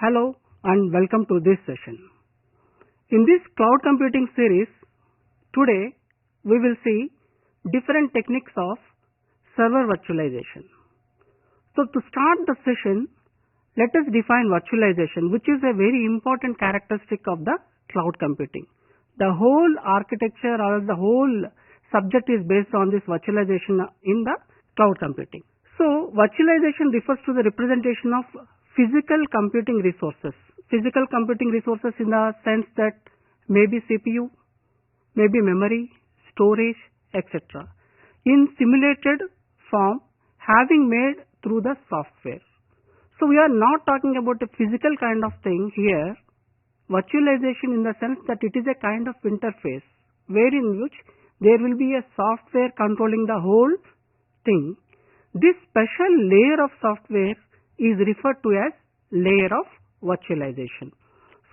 Hello and welcome to this session. In this cloud computing series, today we will see different techniques of server virtualization. So to start the session, let us define virtualization, which is a very important characteristic of the cloud computing. The whole architecture or the whole subject is based on this virtualization in the cloud computing. So virtualization refers to the representation of physical computing resources. Physical computing resources in the sense that maybe CPU, maybe memory, storage, etc. in simulated form having made through the software. So we are not talking about a physical kind of thing here. Virtualization in the sense that it is a kind of interface wherein which there will be a software controlling the whole thing. This special layer of software is referred to as layer of virtualization.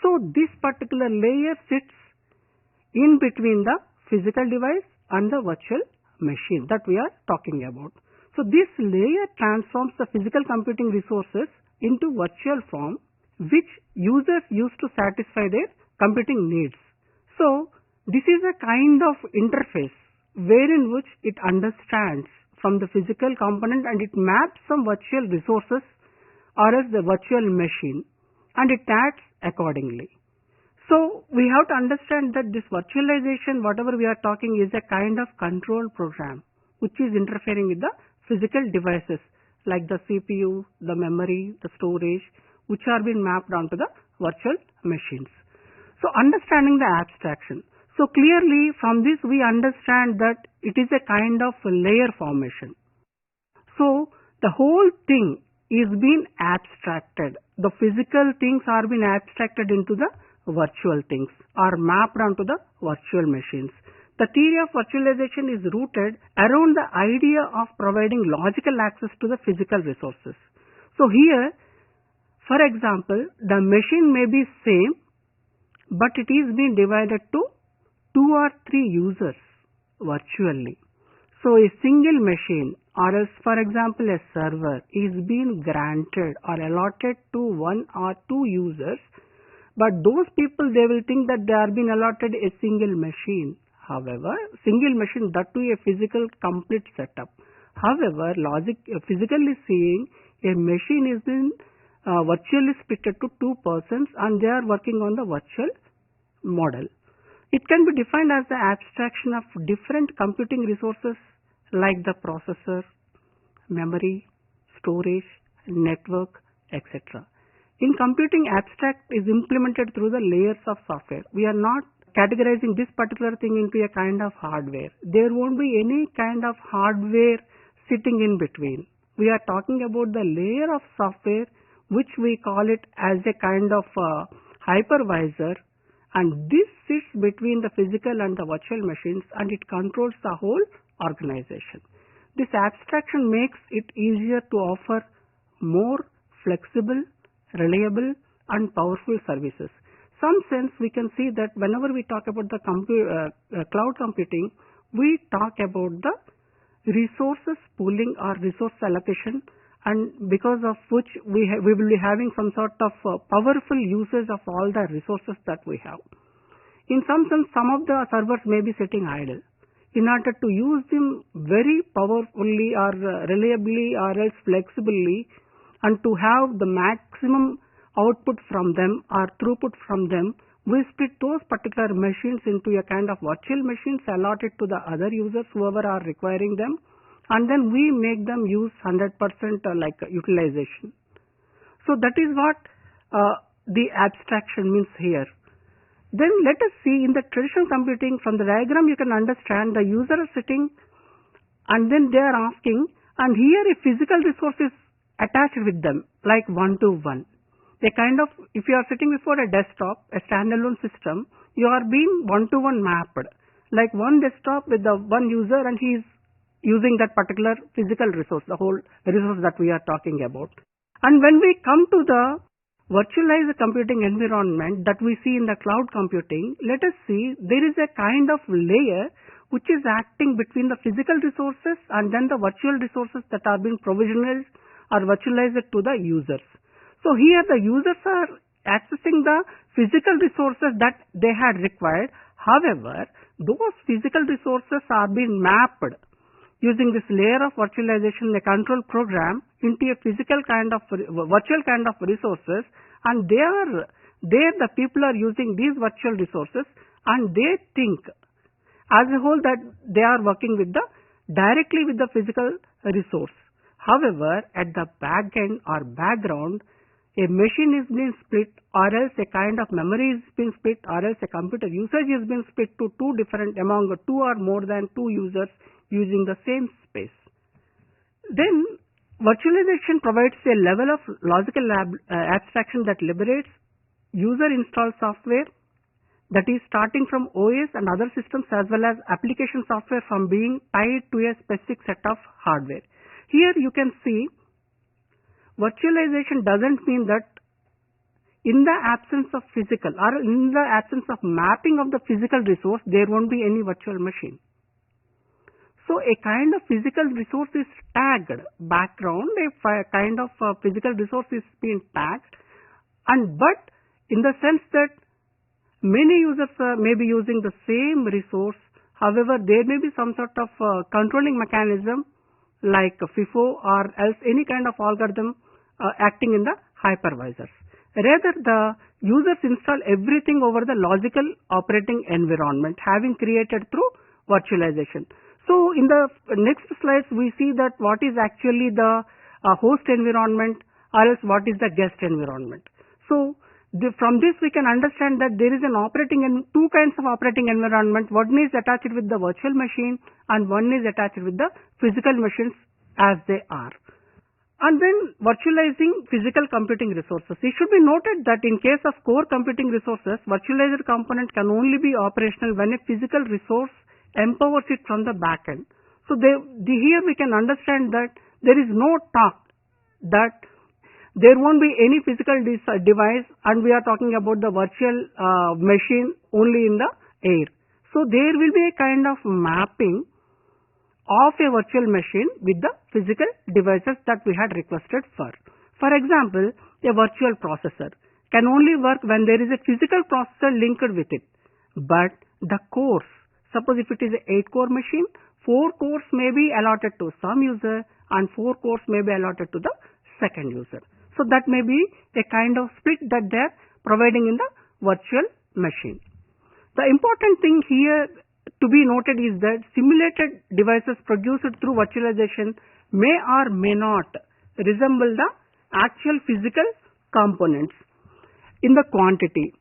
So this particular layer sits in between the physical device and the virtual machine that we are talking about. So this layer transforms the physical computing resources into virtual form which users use to satisfy their computing needs. So this is a kind of interface wherein which it understands from the physical component and it maps some virtual resources or as the virtual machine and it acts accordingly. So we have to understand that this virtualization, whatever we are talking, is a kind of control program which is interfering with the physical devices like the CPU, the memory, the storage, which are being mapped onto the virtual machines. So understanding the abstraction. So clearly from this we understand that it is a kind of layer formation. So the whole thing is being abstracted. The physical things are being abstracted into the virtual things or mapped onto the virtual machines. The theory of virtualization is rooted around the idea of providing logical access to the physical resources. So here, for example, the machine may be same, but it is being divided to 2 or 3 users virtually. So a single machine or else for example a server is being granted or allotted to 1 or 2 users, but those people they will think that they are being allotted a single machine. However, single machine, that too a physical complete setup. However, physically seeing, a machine is being virtually split to 2 persons and they are working on the virtual model. It can be defined as the abstraction of different computing resources like the processor, memory, storage, network, etc. In computing, abstract is implemented through the layers of software. We are not categorizing this particular thing into a kind of hardware. There won't be any kind of hardware sitting in between. We are talking about the layer of software which we call it as a kind of hypervisor, and this sits between the physical and the virtual machines and it controls the whole organization. This abstraction makes it easier to offer more flexible, reliable and powerful services. Some sense we can see that whenever we talk about the cloud computing, we talk about the resources pooling or resource allocation, and because of which we will be having some sort of powerful usage of all the resources that we have. In some sense, some of the servers may be sitting idle. In order to use them very powerfully or reliably or else flexibly and to have the maximum output from them or throughput from them, we split those particular machines into a kind of virtual machines allotted to the other users whoever are requiring them, and then we make them use 100% like utilization. So that is what the abstraction means here. Then let us see in the traditional computing, from the diagram you can understand the user is sitting and then they are asking, and here a physical resource is attached with them like one-to-one. A kind of, if you are sitting before a desktop, a standalone system, you are being one-to-one mapped, like one desktop with the one user and he is using that particular physical resource, the whole resource that we are talking about. And when we come to the virtualized computing environment that we see in the cloud computing, let us see there is a kind of layer which is acting between the physical resources and then the virtual resources that are being provisioned or virtualized to the users. So here the users are accessing the physical resources that they had required. However, those physical resources are being mapped using this layer of virtualization, a control program, into a physical kind of virtual kind of resources, and there the people are using these virtual resources, and they think as a whole that they are working with the directly with the physical resource. However, at the back end or background, a machine is being split, or else a kind of memory is being split, or else a computer usage is being split to among two or more than two users using the same space. Then virtualization provides a level of logical abstraction that liberates user installed software, that is starting from OS and other systems as well as application software from being tied to a specific set of hardware. Here you can see virtualization doesn't mean that in the absence of physical or in the absence of mapping of the physical resource, there won't be any virtual machine. So a kind of physical resource is tagged background, a kind of physical resource is being tagged, but in the sense that many users may be using the same resource. However, there may be some sort of controlling mechanism like FIFO or else any kind of algorithm acting in the hypervisors. Rather, the users install everything over the logical operating environment having created through virtualization. So in the next slides, we see that what is actually the host environment or else what is the guest environment. So from this we can understand that there is two kinds of operating environment. One is attached with the virtual machine and one is attached with the physical machines as they are. And then virtualizing physical computing resources. It should be noted that in case of core computing resources, virtualizer component can only be operational when a physical resource empowers it from the backend. So here we can understand that there is no talk that there won't be any physical device, and we are talking about the virtual machine only in the air. So there will be a kind of mapping of a virtual machine with the physical devices that we had requested for. For example, a virtual processor can only work when there is a physical processor linked with it. But the cores, suppose if it is an 8-core machine, 4 cores may be allotted to some user and 4 cores may be allotted to the second user. So that may be a kind of split that they are providing in the virtual machine. The important thing here to be noted is that simulated devices produced through virtualization may or may not resemble the actual physical components in the quantity,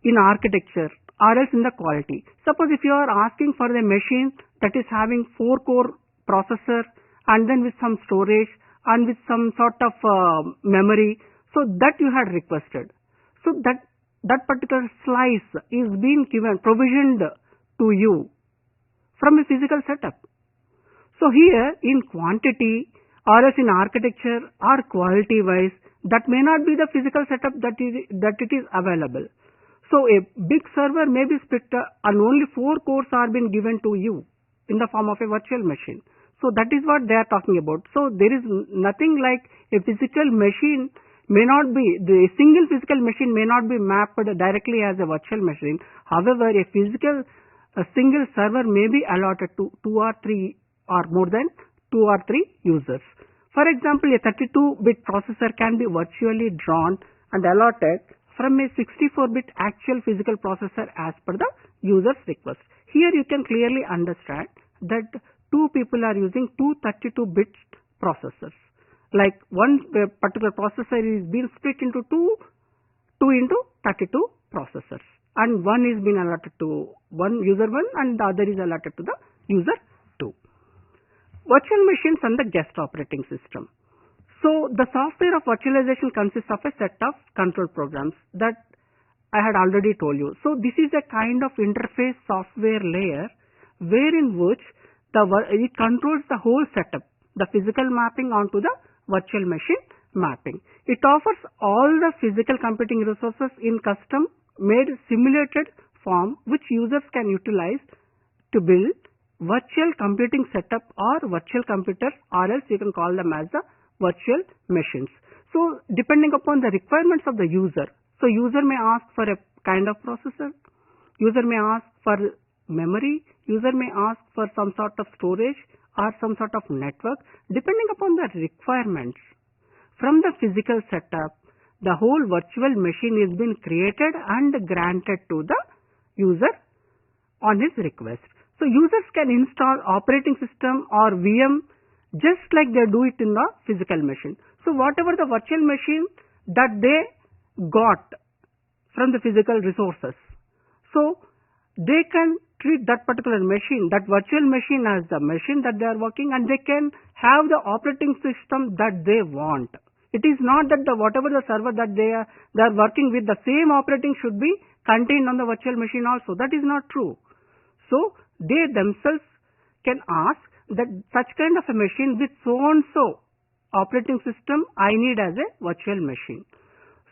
in architecture, or else in the quality. Suppose if you are asking for a machine that is having 4-core processor and then with some storage and with some sort of memory, so that you had requested. So that particular slice is being provisioned to you from a physical setup. So here in quantity or as in architecture or quality wise, that may not be the physical setup that it is available. So a big server may be split and only 4 cores are being given to you in the form of a virtual machine. So that is what they are talking about. So there is nothing like a physical machine may not be, the single physical machine may not be mapped directly as a virtual machine. However, a single server may be allotted to 2 or 3 or more than 2 or 3 users. For example, a 32-bit processor can be virtually drawn and allotted from a 64-bit actual physical processor as per the user's request. Here you can clearly understand that 2 people are using 2 32-bit processors. Like one particular processor is being split into 2 into 32 processors, and one is being allotted to user 1 and the other is allotted to the user 2. Virtual machines and the guest operating system. So the software of virtualization consists of a set of control programs that I had already told you. So this is a kind of interface software layer wherein which it controls the whole setup, the physical mapping onto the virtual machine mapping. It offers all the physical computing resources in custom made simulated form which users can utilize to build virtual computing setup or virtual computers, or else you can call them as the virtual machines. So depending upon the requirements of the user, so user may ask for a kind of processor, user may ask for memory, user may ask for some sort of storage or some sort of network, depending upon the requirements. From the physical setup, the whole virtual machine is being created and granted to the user on his request. So users can install operating system or VM just like they do it in the physical machine. So whatever the virtual machine that they got from the physical resources, so they can treat that particular machine, that virtual machine, as the machine that they are working, and they can have the operating system that they want. It is not that whatever the server that they are working with, the same operating should be contained on the virtual machine also. That is not true. So they themselves can ask that such kind of a machine with so and so operating system I need as a virtual machine.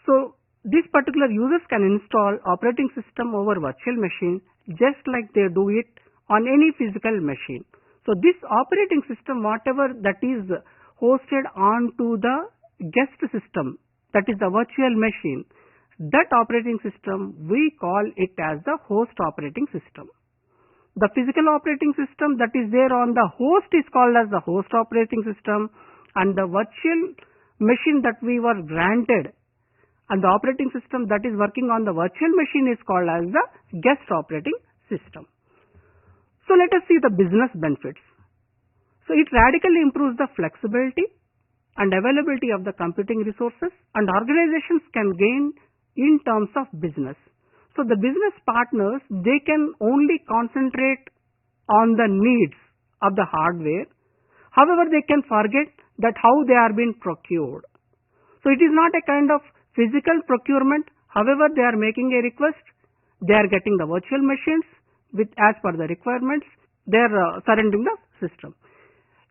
So these particular users can install operating system over virtual machine just like they do it on any physical machine. So this operating system, whatever that is hosted onto the guest system, that is the virtual machine, that operating system we call it as the host operating system. The physical operating system that is there on the host is called as the host operating system, and the virtual machine that we were granted and the operating system that is working on the virtual machine is called as the guest operating system. So let us see the business benefits. So it radically improves the flexibility and availability of the computing resources, and organizations can gain in terms of business. So the business partners, they can only concentrate on the needs of the hardware. However, they can forget that how they are being procured. So it is not a kind of physical procurement. However, they are making a request, they are getting the virtual machines with as per the requirements, they are surrendering the system.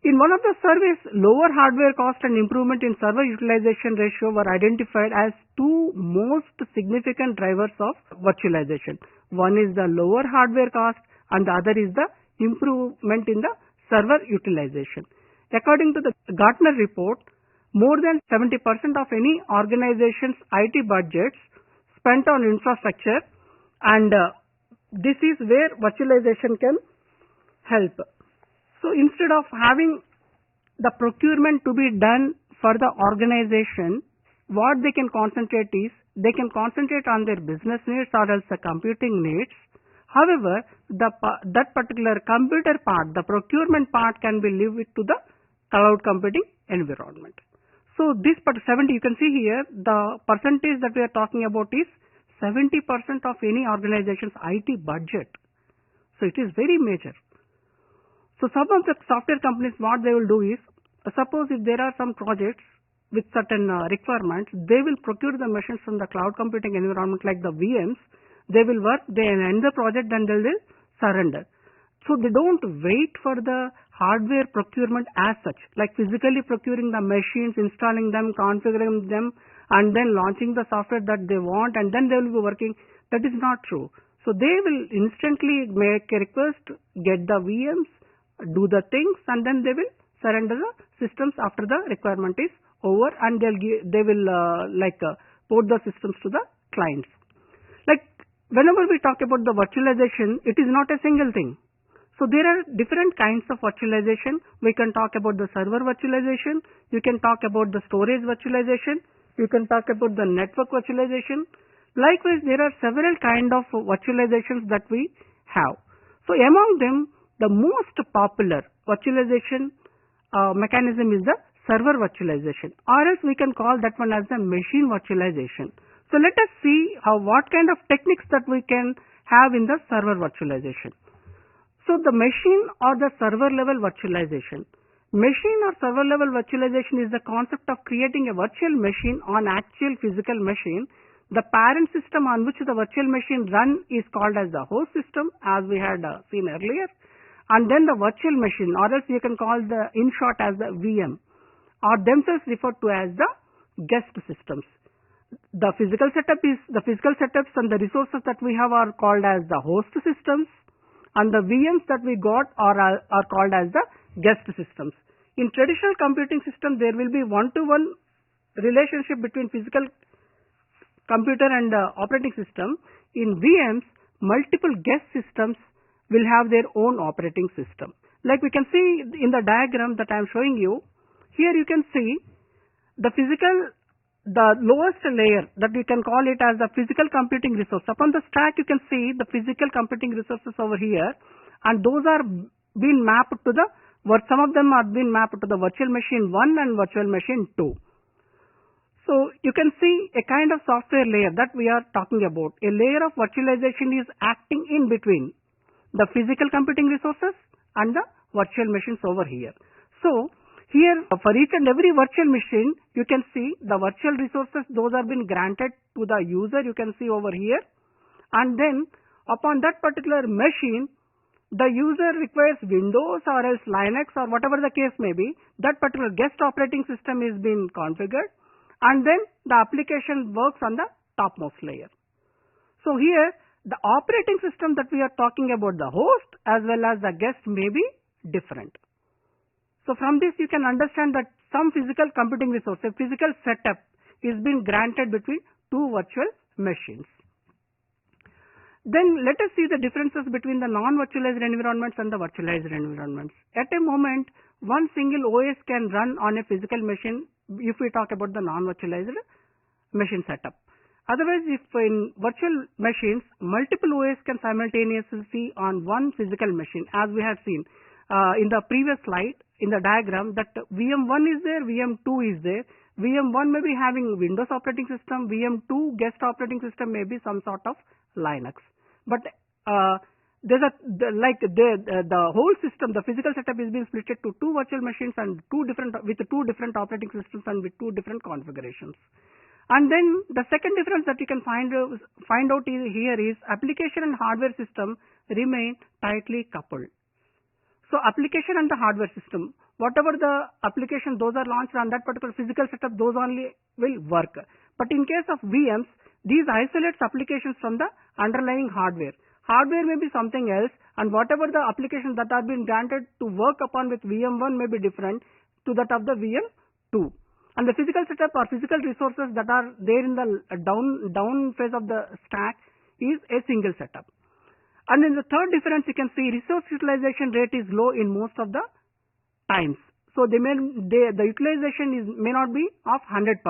In one of the surveys, lower hardware cost and improvement in server utilization ratio were identified as two most significant drivers of virtualization. One is the lower hardware cost and the other is the improvement in the server utilization. According to the Gartner report, more than 70% of any organization's IT budgets spent on infrastructure, and this is where virtualization can help. So instead of having the procurement to be done for the organization, what they can concentrate is, they can concentrate on their business needs or else the computing needs. However, that particular computer part, the procurement part, can be left to the cloud computing environment. So this part 70, you can see here, the percentage that we are talking about is 70% of any organization's IT budget. So it is very major. So some of the software companies, what they will do is, suppose if there are some projects with certain requirements, they will procure the machines from the cloud computing environment like the VMs. They will work, they end the project, then they will surrender. So they don't wait for the hardware procurement as such, like physically procuring the machines, installing them, configuring them, and then launching the software that they want, and then they will be working. That is not true. So they will instantly make a request, get the VMs, do the things, and then they will surrender the systems after the requirement is over, and they will port the systems to the clients. Like whenever we talk about the virtualization, it is not a single thing. So there are different kinds of virtualization. We can talk about the server virtualization, you can talk about the storage virtualization, you can talk about the network virtualization. Likewise, there are several kind of virtualizations that we have. So among them, the most popular virtualization mechanism is the server virtualization, or else we can call that one as the machine virtualization. So let us see what kind of techniques that we can have in the server virtualization. So the machine or the server level virtualization. Machine or server level virtualization is the concept of creating a virtual machine on actual physical machine. The parent system on which the virtual machine run is called as the host system, as we had seen earlier. And then the virtual machine, or else you can call the in short as the VM, are themselves referred to as the guest systems. The physical setups and the resources that we have are called as the host systems, and the VMs that we got are called as the guest systems. In traditional computing system, there will be one-to-one relationship between physical computer and operating system, in VMs, multiple guest systems will have their own operating system. Like we can see in the diagram that I am showing you, here you can see the lowest layer, that we can call it as the physical computing resource. Upon the stack you can see the physical computing resources over here, and those are being mapped to the, some of them are being mapped to the virtual machine 1 and virtual machine 2. So you can see a kind of software layer that we are talking about. A layer of virtualization is acting in between the physical computing resources and the virtual machines over here. So here for each and every virtual machine, you can see the virtual resources, those are being granted to the user, you can see over here. And then upon that particular machine, the user requires Windows or else Linux or whatever the case may be, that particular guest operating system is being configured, and then the application works on the topmost layer. So here the operating system that we are talking about, the host as well as the guest, may be different. So from this you can understand that some physical computing resource, a physical setup, is being granted between two virtual machines. Then let us see the differences between the non-virtualized environments and the virtualized environments. At a moment, one single OS can run on a physical machine if we talk about the non-virtualized machine setup. Otherwise, if in virtual machines, multiple OS can simultaneously on one physical machine, as we have seen in the previous slide in the diagram, that VM1 is there, VM2 is there. VM1 may be having Windows operating system, VM2 guest operating system may be some sort of Linux. But there's the whole system, the physical setup is being split to two virtual machines and with two different operating systems and with two different configurations. And then the second difference that you can find out here is application and hardware system remain tightly coupled. So application and the hardware system, whatever the application those are launched on that particular physical setup, those only will work. But in case of VMs, these isolates applications from the underlying hardware. Hardware may be something else, and whatever the applications that are being granted to work upon with VM1 may be different to that of the VM2. And the physical setup or physical resources that are there in the down phase of the stack is a single setup. And in the third difference, you can see resource utilization rate is low in most of the times. So the utilization may not be of 100%.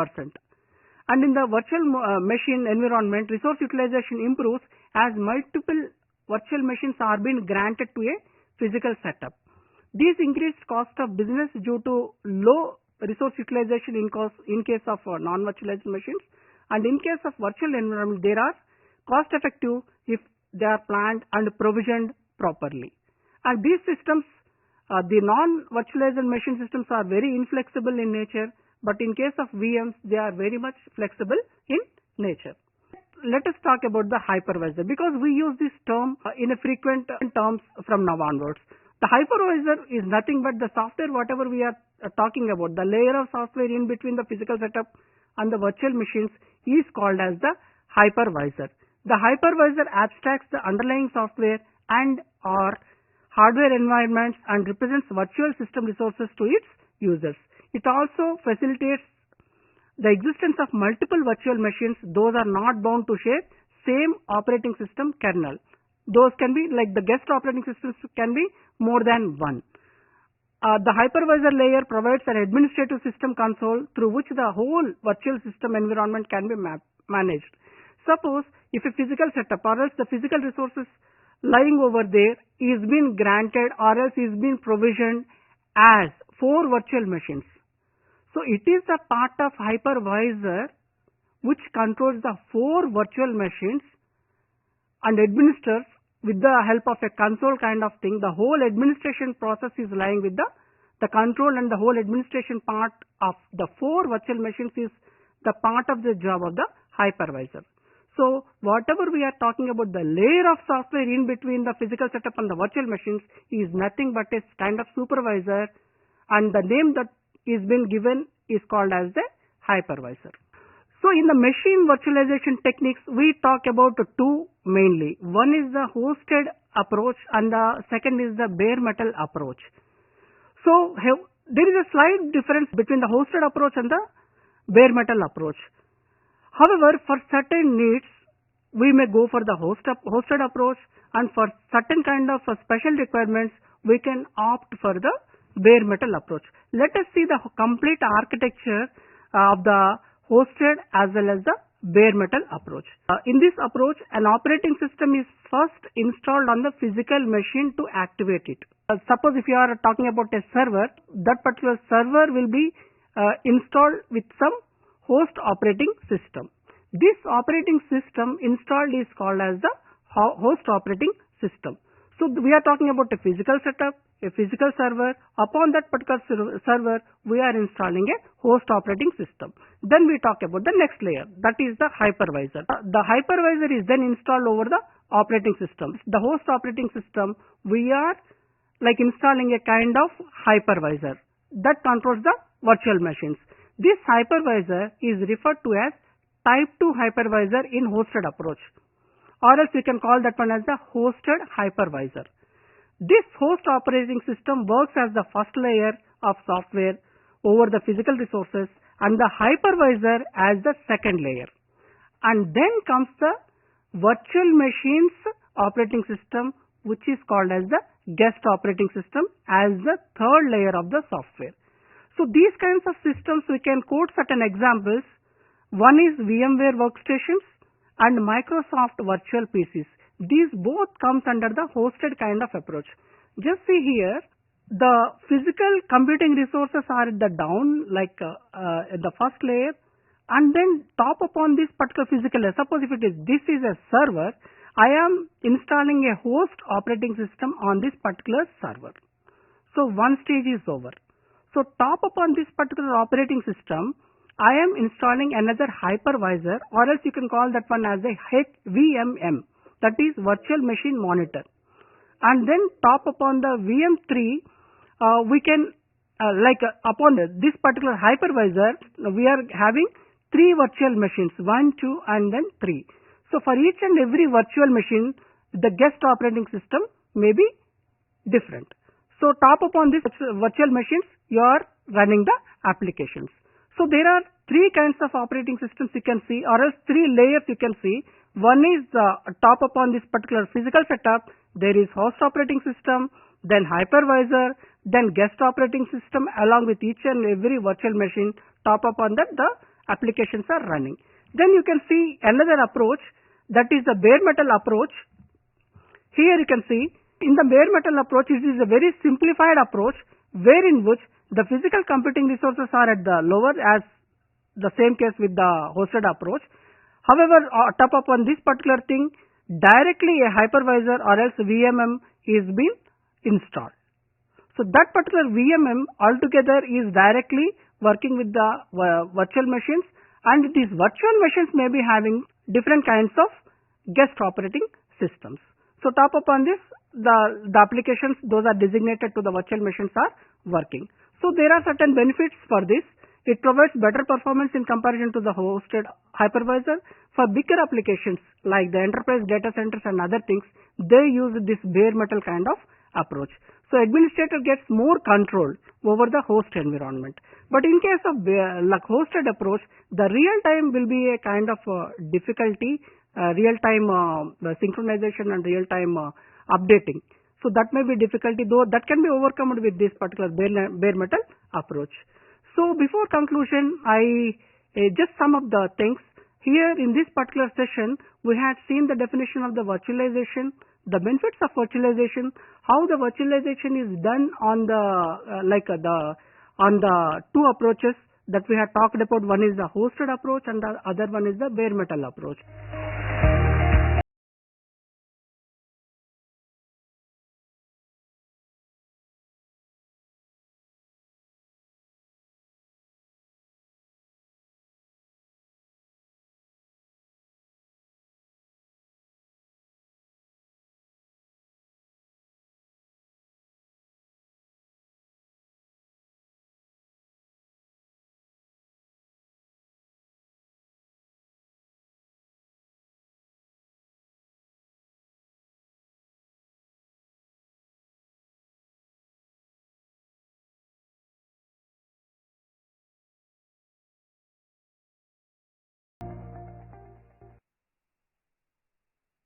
And in the virtual machine environment, resource utilization improves as multiple virtual machines are being granted to a physical setup. This increased cost of business due to low resource utilization in case of non-virtualized machines, and in case of virtual environment, they are cost effective if they are planned and provisioned properly. And these systems, the non-virtualized machine systems, are very inflexible in nature, but in case of VMs, they are very much flexible in nature. Let us talk about the hypervisor, because we use this term in a frequent terms from now onwards. The hypervisor is nothing but the software whatever we are talking about, the layer of software in between the physical setup and the virtual machines is called as the hypervisor. The hypervisor abstracts the underlying software and or hardware environments and represents virtual system resources to its users. It also facilitates the existence of multiple virtual machines. Those are not bound to share same operating system kernel. Those can be like the guest operating systems can be more than one. The hypervisor layer provides an administrative system console through which the whole virtual system environment can be managed. Suppose if a physical setup or else the physical resources lying over there is being granted or else is being provisioned as 4 virtual machines. So it is a part of hypervisor which controls the 4 virtual machines and administers with the help of a console kind of thing. The whole administration process is lying with the control, and the whole administration part of the 4 virtual machines is the part of the job of the hypervisor. So whatever we are talking about, the layer of software in between the physical setup and the virtual machines is nothing but a kind of supervisor, and the name that is been given is called as the hypervisor. So in the machine virtualization techniques, we talk about 2 mainly. One is the hosted approach and the second is the bare metal approach. So there is a slight difference between the hosted approach and the bare metal approach. However, for certain needs, we may go for the hosted approach, and for certain kind of special requirements, we can opt for the bare metal approach. Let us see the complete architecture of the hosted as well as the bare metal approach. In this approach, an operating system is first installed on the physical machine to activate it. Suppose if you are talking about a server, that particular server will be installed with some host operating system. This operating system installed is called as the host operating system. So we are talking about a physical setup, a physical server. Upon that particular server, we are installing a host operating system. Then we talk about the next layer, that is the hypervisor. The hypervisor is then installed over the operating system. The host operating system, we are like installing a kind of hypervisor that controls the virtual machines. This hypervisor is referred to as type 2 hypervisor in hosted approach, or else we can call that one as the hosted hypervisor. This host operating system works as the first layer of software over the physical resources and the hypervisor as the second layer. And then comes the virtual machines operating system, which is called as the guest operating system, as the third layer of the software. So these kinds of systems, we can quote certain examples. One is Vmware Workstations and Microsoft Virtual PCs. These both comes under the hosted kind of approach. Just see here, the physical computing resources are at the down, like at the first layer, and then top upon this particular physical layer. Suppose if this is a server, I am installing a host operating system on this particular server. So one stage is over. So top upon this particular operating system, I am installing another hypervisor, or else you can call that one as a VMM, that is virtual machine monitor. And then top upon the VM3, we can upon this particular hypervisor, we are having 3 virtual machines, 1, 2 and then 3. So for each and every virtual machine, the guest operating system may be different. So top upon this virtual machines, you are running the applications. So there are 3 kinds of operating systems you can see, or else 3 layers you can see. One is top upon this particular physical setup, there is host operating system, then hypervisor, then guest operating system along with each and every virtual machine. Top upon that, the applications are running. Then you can see another approach, that is the bare metal approach. Here you can see in the bare metal approach, it is a very simplified approach wherein which the physical computing resources are at the lower, as the same case with the hosted approach. However, top upon this particular thing, directly a hypervisor or else VMM is being installed. So that particular VMM altogether is directly working with the virtual machines, and these virtual machines may be having different kinds of guest operating systems. So top upon this, the applications, those are designated to the virtual machines, are working. So there are certain benefits for this. It provides better performance in comparison to the hosted hypervisor. For bigger applications like the enterprise data centers and other things, they use this bare metal kind of approach. So administrator gets more control over the host environment. But in case of like hosted approach, the real time will be a kind of difficulty, real time synchronization and real time updating. So that may be difficulty, though that can be overcome with this particular bare metal approach. So before conclusion, I just sum up the things. Here in this particular session, we had seen the definition of the virtualization, the benefits of virtualization, how the virtualization is done on the on the 2 approaches that we had talked about. One is the hosted approach and the other one is the bare metal approach.